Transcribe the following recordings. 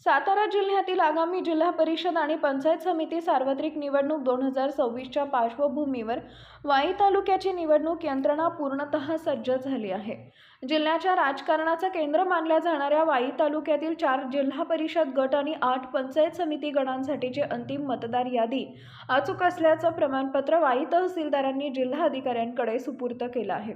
सातारा जिल्ह्यातील आगामी जिल्हा परिषद आणि पंचायत समिती सार्वत्रिक निवडणूक 2026च्या पार्श्वभूमीवर वाई तालुक्याची निवडणूक यंत्रणा पूर्णतः सज्ज झाली आहे। जिल्ह्याच्या राजकारणाचं केंद्र मानल्या जाणाऱ्या वाई तालुक्यातील 4 जिल्हा परिषद गट आणि 8 पंचायत समिती गणांसाठीची अंतिम मतदार यादी अचूक असल्याचं प्रमाणपत्र वाई तहसीलदारांनी जिल्हा अधिकाऱ्यांकडे सुपूर्द केलं आहे।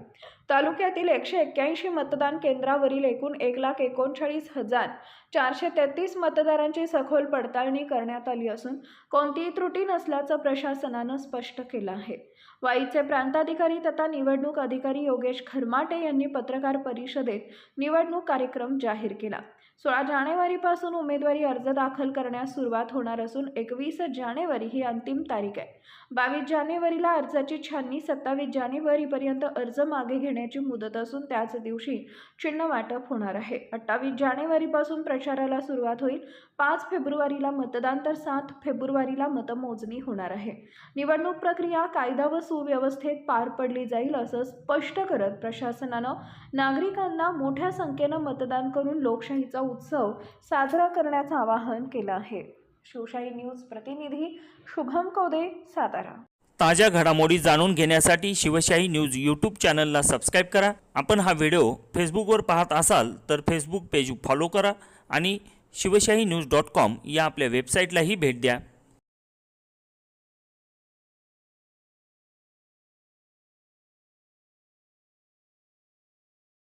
तालुक्यातील 181 मतदान केंद्रावरील एकूण 1,39,433 मतदारांची सखोल पडताळणी करण्यात आली असून कोणतीही त्रुटी नसल्याचं प्रशासनानं स्पष्ट केलं आहे। वाईचे प्रांताधिकारी तथा निवडणूक अधिकारी योगेश खरमाटे यांनी पत्रकार परिषदेत निवडणूक कार्यक्रम जाहीर केला। 16 जानेवारीपासून उमेदवारी अर्ज दाखल करण्यास सुरुवात होणार असून 21 जानेवारी ही अंतिम तारीख आहे। 22 जानेवारीला अर्जाची छाननी, 27 जानेवारीपर्यंत अर्ज मागे घेण्याची मुदत असून त्याच दिवशी चिन्ह वाटप होणार आहे। 28 जानेवारीपासून प्रचाराला सुरुवात होईल। 5 फेब्रुवारीला मतदान तर 7 फेब्रुवारीला मतमोजणी होणार आहे। निवडणूक प्रक्रिया कायदा व सुव्यवस्थेत पार पडली जाईल असं स्पष्ट करत प्रशासनानं नागरिकांना मोठ्या संख्येनं मतदान करून लोकशाहीचा उत्सव साजरा करण्याचं आवाहन केलं आहे। शिवशाही न्यूज प्रतिनिधी शुभम कौदे, सातारा। ताज्या घडामोडी जाणून घेण्यासाठी शिवशाही न्यूज यूट्यूब चॅनलला सबस्क्राईब करा। आपण हा व्हिडिओ फेसबुकवर पाहत असाल तर फेसबुक पेज फॉलो करा आणि शिवशाही न्यूज.com या आपल्या वेबसाईटलाही भेट द्या।